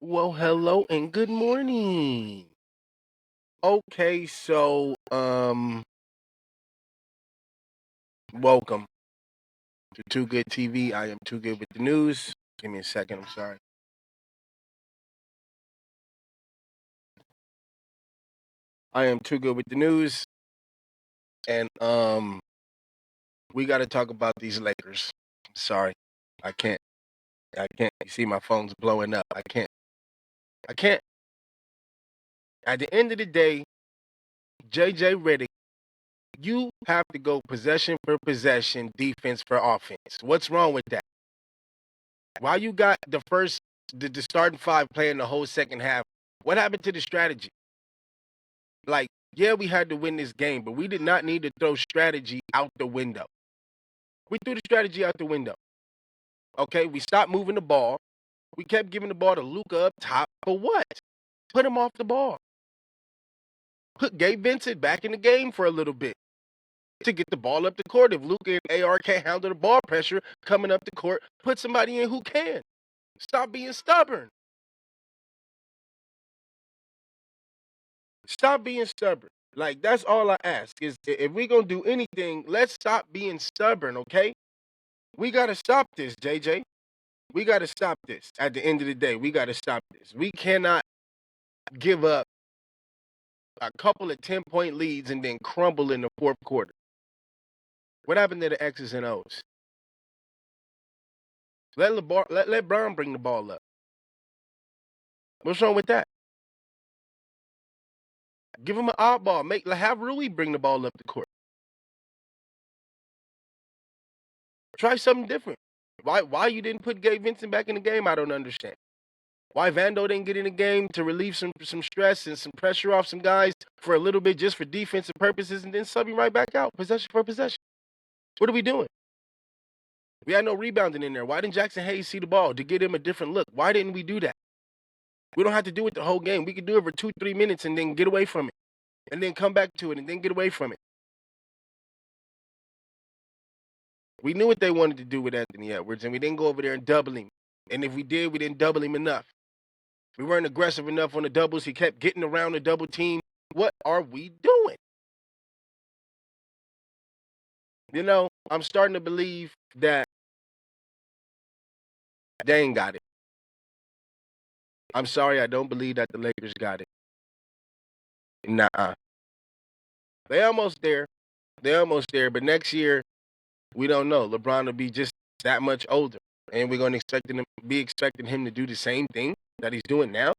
Well, hello and good morning. Okay, welcome to Too Good TV. I am Too Good with the news. Give me a second. I'm sorry. I am Too Good with the news, and we got to talk about these Lakers. Sorry, I can't. I can't. You see, my phone's blowing up. I can't. I can't. At the end of the day, JJ Redick, you have to go possession for possession, defense for offense. What's wrong with that? Why you got the starting five playing the whole second half? What happened to the strategy? Like, yeah, we had to win this game, but we did not need to throw strategy out the window. We threw the strategy out the window. Okay, we stopped moving the ball. We kept giving the ball to Luca up top. For what? Put him off the ball. Put Gabe Vincent back in the game for a little bit to get the ball up the court. If Luca and AR can't handle the ball pressure coming up the court, put somebody in who can. Stop being stubborn. Stop being stubborn. Like, that's all I ask is if we gonna do anything, let's stop being stubborn, okay? We gotta stop this, JJ. We gotta stop this. At the end of the day, we gotta stop this. We cannot give up a couple of 10-point leads and then crumble in the fourth quarter. What happened to the X's and O's? Let Brown bring the ball up. What's wrong with that? Give him an odd ball. Have Rui bring the ball up the court. Try something different. Why you didn't put Gabe Vincent back in the game? I don't understand. Why Vando didn't get in the game to relieve some stress and some pressure off some guys for a little bit just for defensive purposes and then sub him right back out, possession for possession. What are we doing? We had no rebounding in there. Why didn't Jackson Hayes see the ball to get him a different look? Why didn't we do that? We don't have to do it the whole game. We could do it for 2-3 minutes and then get away from it. And then come back to it and then get away from it. We knew what they wanted to do with Anthony Edwards, and we didn't go over there and double him. And if we did, we didn't double him enough. We weren't aggressive enough on the doubles. He kept getting around the double team. What are we doing? You know, I'm starting to believe that they ain't got it. I'm sorry, I don't believe that the Lakers got it. Nah. They almost there. They're almost there. But next year, we don't know. LeBron will be just that much older. And we're going to be expecting him to do the same thing that he's doing now.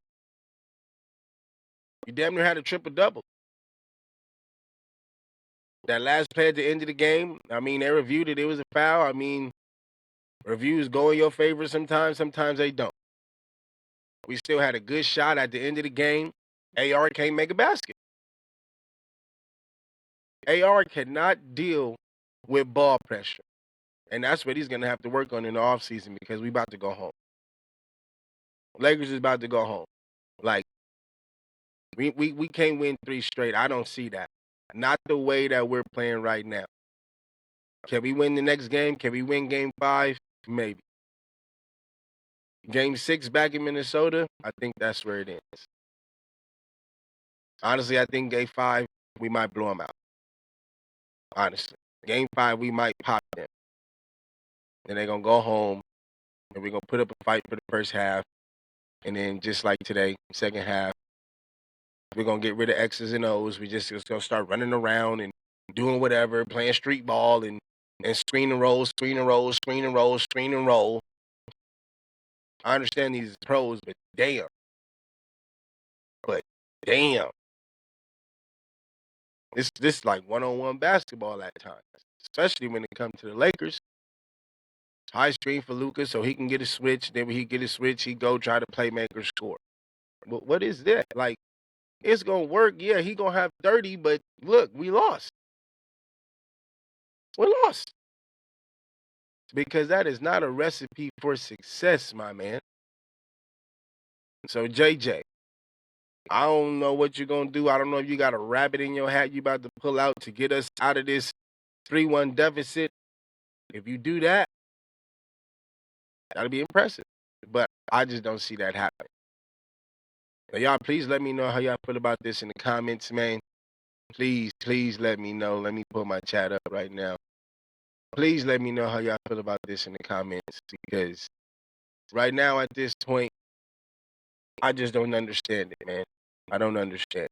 He damn near had a triple-double. That last play at the end of the game, I mean, they reviewed it. It was a foul. I mean, reviews go in your favor sometimes. Sometimes they don't. We still had a good shot at the end of the game. AR can't make a basket. AR cannot deal with ball pressure. And that's what he's going to have to work on in the offseason because we about to go home. Lakers is about to go home. Like, we can't win 3 straight. I don't see that. Not the way that we're playing right now. Can we win the next game? Can we win game 5? Maybe. Game 6 back in Minnesota, I think that's where it is. Honestly, I think game 5, we might blow them out. Honestly. Game 5, we might pop them. And they're going to go home, and we're going to put up a fight for the first half. And then just like today, second half, we're going to get rid of X's and O's. We just going to start running around and doing whatever, playing street ball and screen and roll, screen and roll, screen and roll, screen and roll. I understand these pros, but damn. This like one-on-one basketball at times, especially when it comes to the Lakers. High screen for Luka so he can get a switch. Then when he get a switch, he go try to playmaker score. But what is that? Like, it's going to work. Yeah, he going to have 30, but look, we lost. We lost. Because that is not a recipe for success, my man. So, JJ, I don't know what you're going to do. I don't know if you got a rabbit in your hat you about to pull out to get us out of this 3-1 deficit. If you do that, that'll be impressive. But I just don't see that happening. Now, y'all, please let me know how y'all feel about this in the comments, man. Please let me know. Let me pull my chat up right now. Please let me know how y'all feel about this in the comments, because right now at this point, I just don't understand it, man. I don't understand.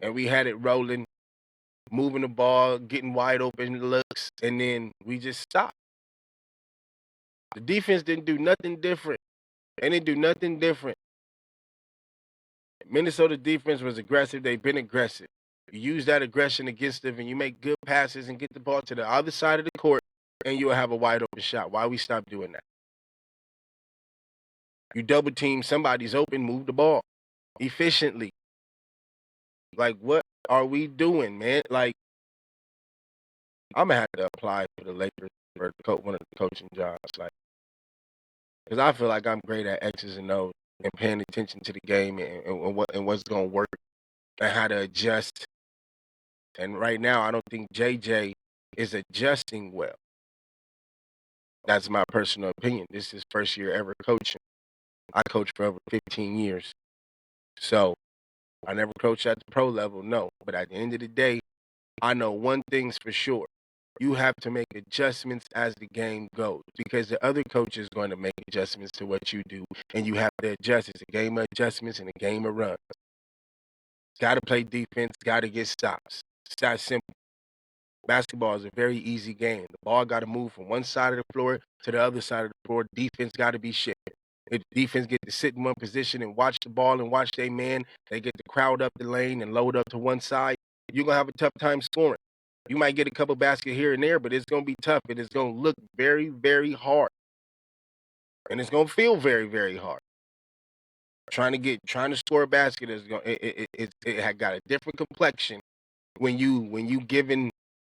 And we had it rolling, moving the ball, getting wide open looks, and then we just stopped. The defense didn't do nothing different. They didn't do nothing different. Minnesota defense was aggressive. They've been aggressive. You use that aggression against them, and you make good passes and get the ball to the other side of the court, and you'll have a wide open shot. Why we stop doing that? You double team, somebody's open, move the ball efficiently. Like, what are we doing, man? Like, I'm gonna have to apply for the Lakers for one of the coaching jobs, like, because I feel like I'm great at X's and O's and paying attention to the game and what's gonna work and how to adjust. And right now, I don't think JJ is adjusting well. That's my personal opinion. This is his first year ever coaching. I coached for over 15 years. So I never coached at the pro level, no. But at the end of the day, I know one thing's for sure. You have to make adjustments as the game goes, because the other coach is going to make adjustments to what you do, and you have to adjust. It's a game of adjustments and a game of runs. Got to play defense, got to get stops. It's that simple. Basketball is a very easy game. The ball got to move from one side of the floor to the other side of the floor. Defense got to be shifted. If the defense get to sit in one position and watch the ball and watch their man, they get the crowd up the lane and load up to one side, you're going to have a tough time scoring. You might get a couple baskets here and there, but it's going to be tough, and it's going to look very, very hard. And it's going to feel very, very hard. Trying to score a basket is going it had got a different complexion when you giving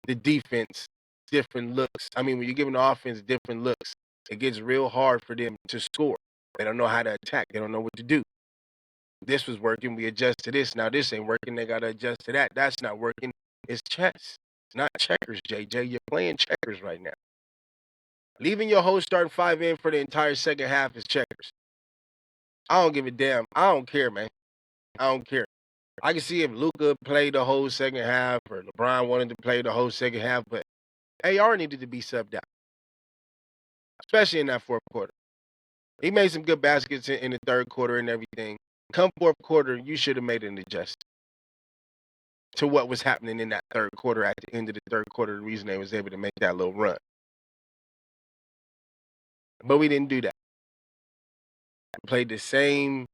the defense different looks. I mean, when you're giving the offense different looks, it gets real hard for them to score. They don't know how to attack. They don't know what to do. This was working. We adjust to this. Now this ain't working. They got to adjust to that. That's not working. It's chess. It's not checkers, JJ. You're playing checkers right now. Leaving your whole starting five in for the entire second half is checkers. I don't give a damn. I don't care, man. I don't care. I can see if Luka played the whole second half or LeBron wanted to play the whole second half, but AR needed to be subbed out, especially in that fourth quarter. He made some good baskets in the third quarter and everything. Come fourth quarter, you should have made an adjustment to what was happening in that third quarter. At the end of the third quarter, the reason they was able to make that little run. But we didn't do that. We played the same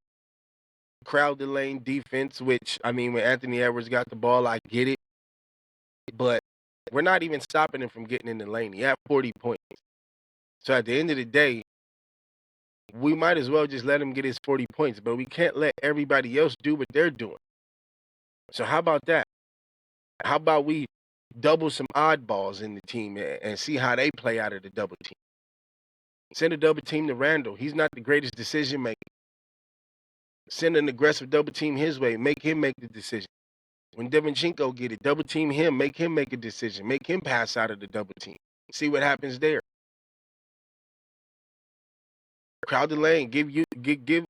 crowd the lane defense, which, I mean, when Anthony Edwards got the ball, I get it. But we're not even stopping him from getting in the lane. He had 40 points. So at the end of the day, we might as well just let him get his 40 points, but we can't let everybody else do what they're doing. So how about that? How about we double some oddballs in the team and see how they play out of the double team? Send a double team to Randall. He's not the greatest decision maker. Send an aggressive double team his way. Make him make the decision. When Devinchenko get it, double team him. Make him make a decision. Make him pass out of the double team. See what happens there. Crowd the lane.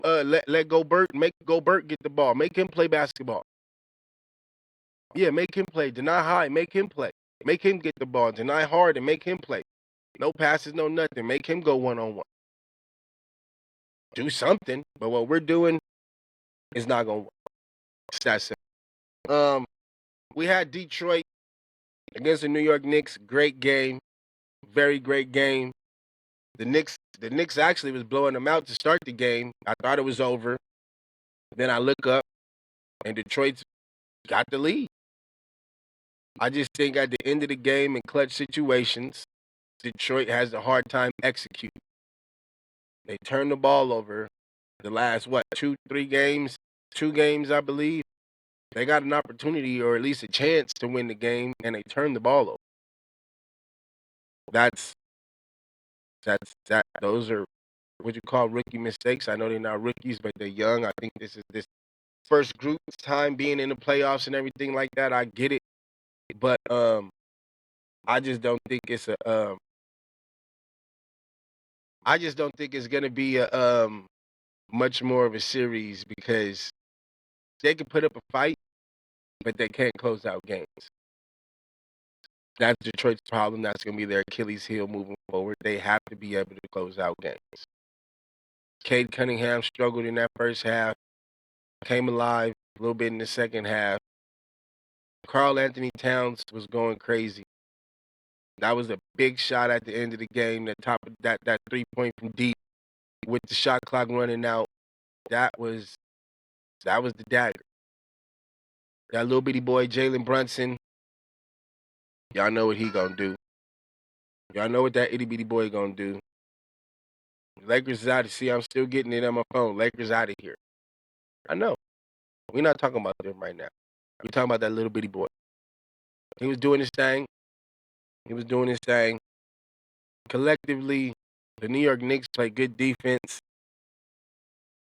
Let Gobert. Make Gobert get the ball. Make him play basketball. Yeah, make him play. Deny high. Make him play. Make him get the ball. Deny hard and make him play. No passes, no nothing. Make him go one-on-one. Do something. But what we're doing is not going to work. It's that simple. We had Detroit against the New York Knicks. Great game. Very great game. The Knicks actually was blowing them out to start the game. I thought it was over. Then I look up, and Detroit's got the lead. I just think at the end of the game in clutch situations, Detroit has a hard time executing. They turned the ball over the last, 2 games? 2 games, I believe. They got an opportunity or at least a chance to win the game, and they turned the ball over. Those are what you call rookie mistakes. I know they're not rookies, but they're young. I think this is this first group's time being in the playoffs and everything like that. I get it. But I just don't think it's I just don't think it's gonna be a much more of a series, because They can put up a fight, but they can't close out games. That's Detroit's problem. That's going to be their Achilles heel moving forward. They have to be able to close out games. Cade Cunningham struggled in that first half, came alive a little bit in the second half. Karl Anthony Towns was going crazy. That was a big shot at the end of the game. The top of that 3-point from deep with the shot clock running out. That was the dagger. That little bitty boy Jalen Brunson. Y'all know what he gonna do. Y'all know what that itty bitty boy gonna do. Lakers is out of here. I'm still getting it on my phone. Lakers out of here. I know. We're not talking about them right now. We're talking about that little bitty boy. He was doing his thing. Collectively, the New York Knicks play good defense.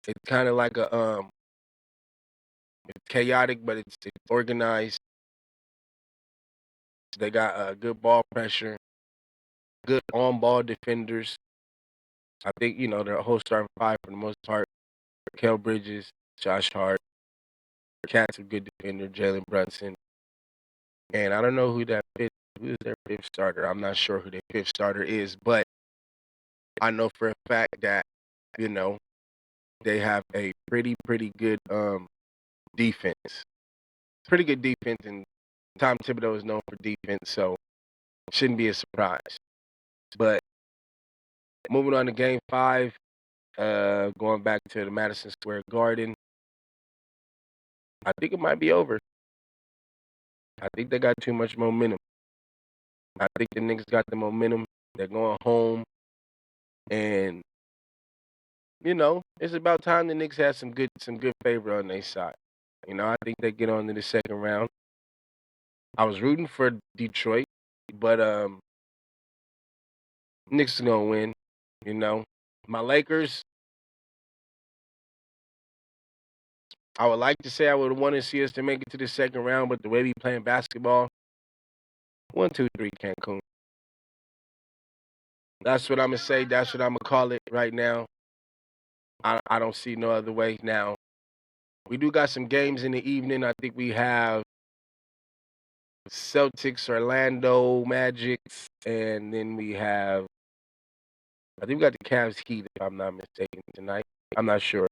It's kind of like it's chaotic, but it's organized. They got good ball pressure, good on-ball defenders. I think, their whole starting five for the most part. Kel Bridges, Josh Hart, Cat's a good defender, Jalen Brunson. And I don't know who's their fifth starter. I'm not sure who their fifth starter is, but I know for a fact that, they have a pretty good defense. Pretty good defense, and Tom Thibodeau is known for defense, so shouldn't be a surprise. But moving on to Game 5, going back to the Madison Square Garden, I think it might be over. I think they got too much momentum. I think the Knicks got the momentum. They're going home, and it's about time the Knicks have some good favor on their side. I think they get on to the second round. I was rooting for Detroit, but Knicks is gonna win. My Lakers. I would like to say I would want to see us to make it to the second round, but the way we playing basketball, 1, 2, 3, Cancun. That's what I'm gonna say. That's what I'm gonna call it right now. I don't see no other way now. We do got some games in the evening. I think we have Celtics, Orlando Magics, and then I think we got the Cavs Heat, if I'm not mistaken, tonight. I'm not sure.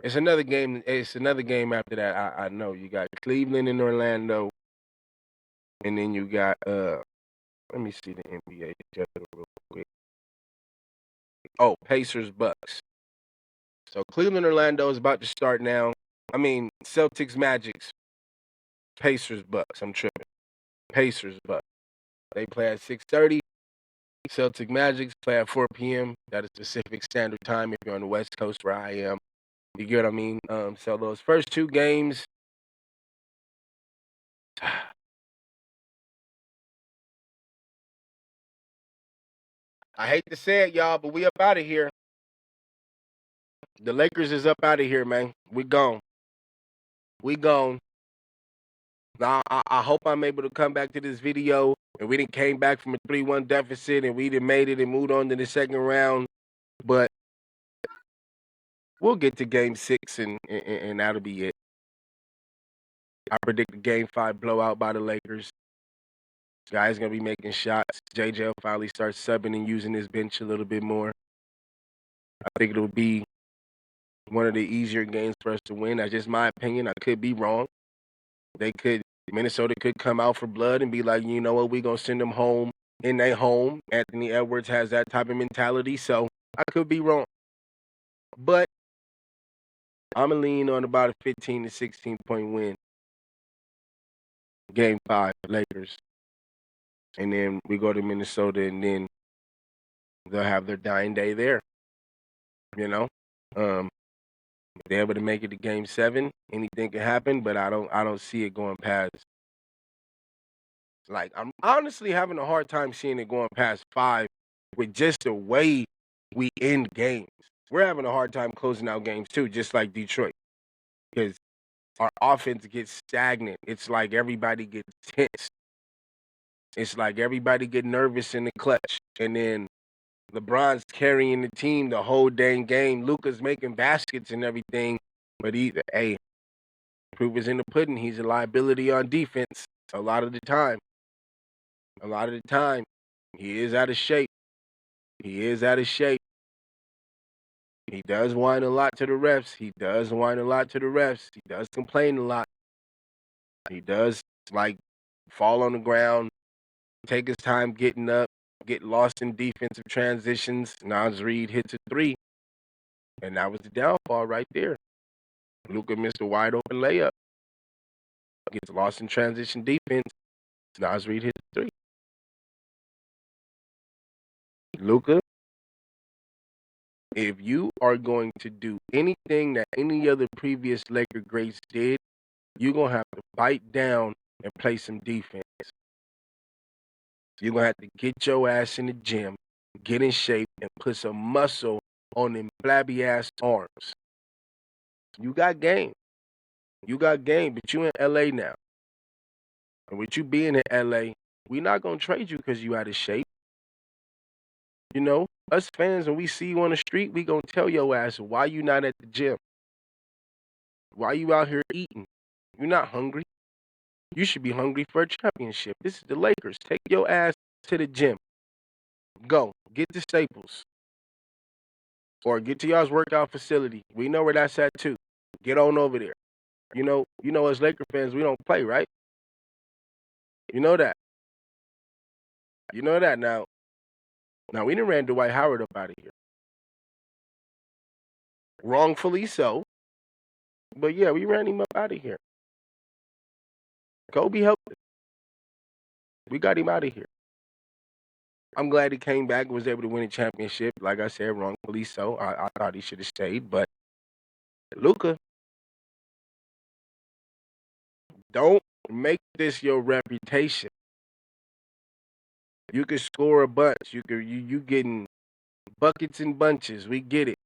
It's another game. It's another game after that. I know you got Cleveland and Orlando, and then you got let me see the NBA schedule real quick. Oh, Pacers Bucks. So Cleveland Orlando is about to start now. I mean Celtics Magics, Pacers Bucks. I'm tripping. Pacers Bucks. They play at 6:30. Celtic Magics play at 4 p.m. That is Pacific Standard Time if you're on the West Coast where I am. You get what I mean? So those first two games, I hate to say it, y'all, but we up out of here. The Lakers is up out of here, man. We gone. Now, I hope I'm able to come back to this video and we didn't came back from a 3-1 deficit and we didn't made it and moved on to the second round. But we'll get to Game 6 and that'll be it. I predict a Game 5 blowout by the Lakers. Guys gonna be making shots. JJ will finally start subbing and using his bench a little bit more. I think it'll be one of the easier games for us to win. That's just my opinion. I could be wrong. Minnesota could come out for blood and be like, you know what, we're gonna send them home in their home. Anthony Edwards has that type of mentality, so I could be wrong. But I'm gonna lean on about a 15 to 16 point win. Game 5, Lakers. And then we go to Minnesota and then they'll have their dying day there. If they're able to make it to Game 7, anything can happen, but I don't see it going past. Like, I'm honestly having a hard time seeing it going past 5 with just the way we end games. We're having a hard time closing out games too, just like Detroit, because our offense gets stagnant. It's like everybody gets tense. It's like everybody get nervous in the clutch, and then LeBron's carrying the team the whole dang game. Luka's making baskets and everything, But proof is in the pudding. He's a liability on defense a lot of the time. A lot of the time, he is out of shape. He is out of shape. He does whine a lot to the refs. He does complain a lot. He does, like, fall on the ground, take his time getting up, get lost in defensive transitions. Naz Reid hits a three, and that was the downfall right there. Luka missed a wide open layup. Gets lost in transition defense. Naz Reid hits a three. Luka, if you are going to do anything that any other previous Laker greats did, you're going to have to bite down and play some defense. You're going to have to get your ass in the gym, get in shape, and put some muscle on them flabby-ass arms. You got game. But you in L.A. now. And with you being in L.A., we're not going to trade you because you out of shape. You know, us fans, when we see you on the street, we going to tell your ass why you not at the gym. Why you out here eating? You're not hungry. You should be hungry for a championship. This is the Lakers. Take your ass to the gym. Go. Get to Staples. Or get to y'all's workout facility. We know where that's at too. Get on over there. You know, as Laker fans, we don't play, right? You know that. Now, we done ran Dwight Howard up out of here. Wrongfully so. But yeah, we ran him up out of here. Kobe helped us. We got him out of here. I'm glad he came back and was able to win a championship. Like I said, wrongfully so. I thought he should have stayed. But Luka, don't make this your reputation. You can score a bunch. You getting buckets and bunches. We get it.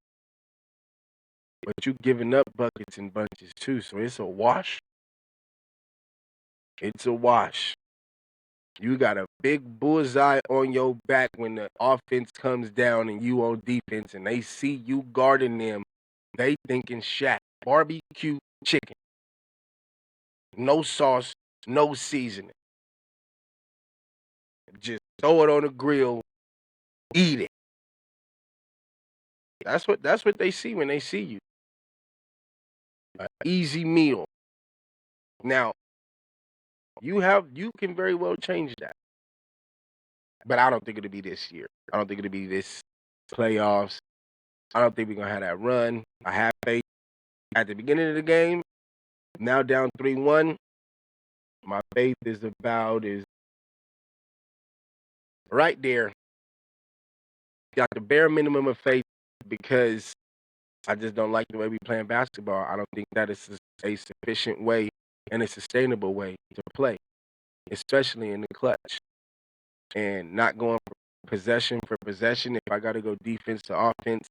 But you giving up buckets and bunches too. So it's a wash. It's a wash. You got a big bullseye on your back when the offense comes down and you on defense and they see you guarding them. They thinking Shaq. Barbecue chicken. No sauce, no seasoning. Just throw it on the grill, eat it. That's what they see when they see you. An easy meal. Now, you can very well change that. But I don't think it'll be this year. I don't think it'll be this playoffs. I don't think we're gonna have that run. I have faith at the beginning of the game. Now down 3-1. My faith is right there. Got the bare minimum of faith because I just don't like the way we playing basketball. I don't think that is a sufficient way and a sustainable way to play, especially in the clutch. And not going possession for possession. If I got to go defense to offense,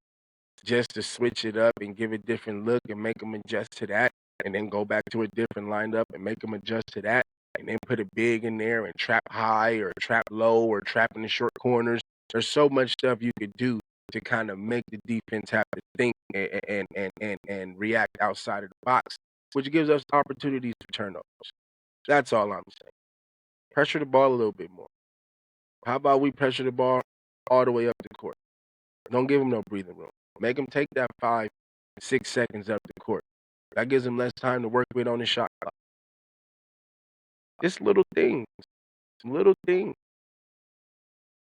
just to switch it up and give a different look and make them adjust to that, and then go back to a different lineup and make them adjust to that, and then put a big in there and trap high or trap low or trap in the short corners. There's so much stuff you could do to kind of make the defense have to think and react outside of the box, which gives us opportunities for turnovers. That's all I'm saying. Pressure the ball a little bit more. How about we pressure the ball all the way up the court? Don't give them no breathing room. Make them take that 5-6 seconds up the court. That gives them less time to work with on the shot clock. Just little things. Little things.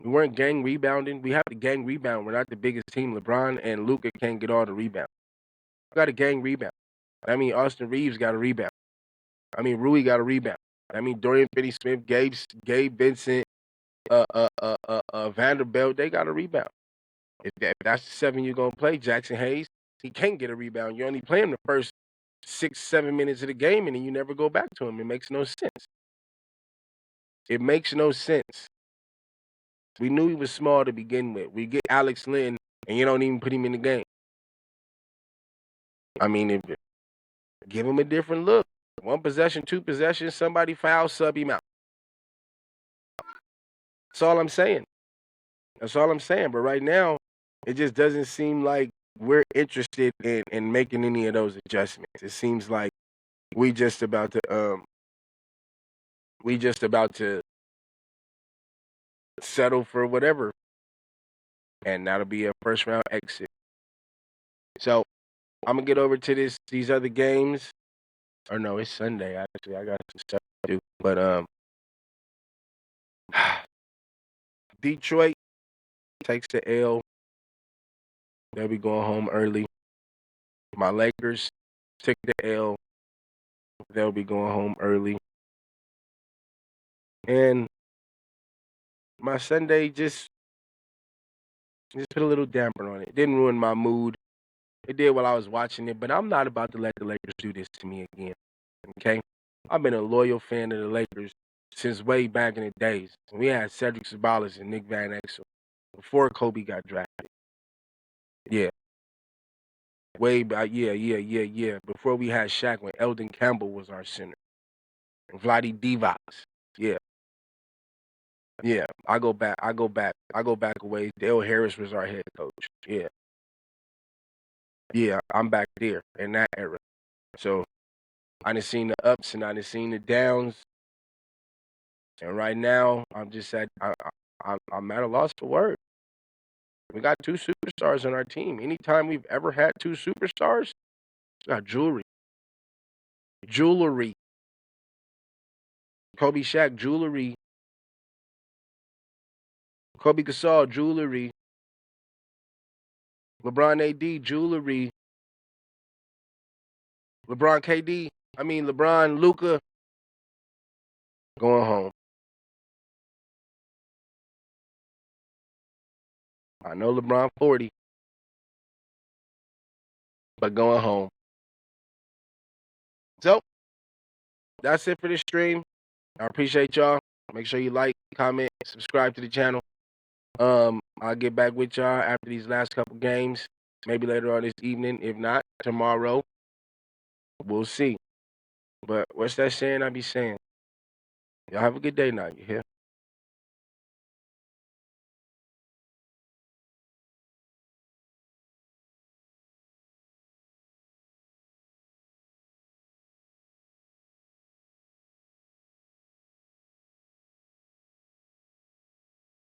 We weren't gang rebounding. We have to gang rebound. We're not the biggest team. LeBron and Luka can't get all the rebound. We got a gang rebound. I mean, Austin Reeves got a rebound. I mean, Rui got a rebound. I mean, Dorian Finney-Smith, Gabe Vincent, Vanderbilt, they got a rebound. If that's the 7 you're going to play, Jackson Hayes, he can't get a rebound. You only play him the first 6-7 minutes of the game, and then you never go back to him. It makes no sense. It makes no sense. We knew he was small to begin with. We get Alex Lynn, and you don't even put him in the game. I mean, give him a different look. 1 possession, 2 possessions, somebody foul, sub him out. That's all I'm saying. But right now, it just doesn't seem like we're interested in making any of those adjustments. It seems like we just about to settle for whatever, and that'll be a first round exit. So I'm gonna get over to these other games. Or no, it's Sunday. Actually, I got some stuff to do. But Detroit takes the L. They'll be going home early. My Lakers took the L. They'll be going home early. And my Sunday just put a little damper on it. It didn't ruin my mood. It did while I was watching it, but I'm not about to let the Lakers do this to me again. Okay? I've been a loyal fan of the Lakers since way back in the days. We had Cedric Ceballos and Nick Van Exel before Kobe got drafted. Yeah. Way back, yeah. Before we had Shaq, when Eldon Campbell was our center. And Vlade Divac. Yeah. Yeah. I go back a ways. Dale Harris was our head coach. Yeah. Yeah, I'm back there in that era. So I done seen the ups and I done seen the downs. And right now, I'm just I'm at a loss for words. We got two superstars on our team. Anytime we've ever had two superstars, we got jewelry. Jewelry. Kobe Shaq, jewelry. Kobe Gasol, jewelry. LeBron AD, jewelry. LeBron Luca, going home. I know LeBron 40, but going home. So that's it for this stream. I appreciate y'all. Make sure you like, comment, subscribe to the channel. I'll get back with y'all after these last couple games. Maybe later on this evening. If not, tomorrow. We'll see. But what's that saying I be saying? Y'all have a good day now. You hear?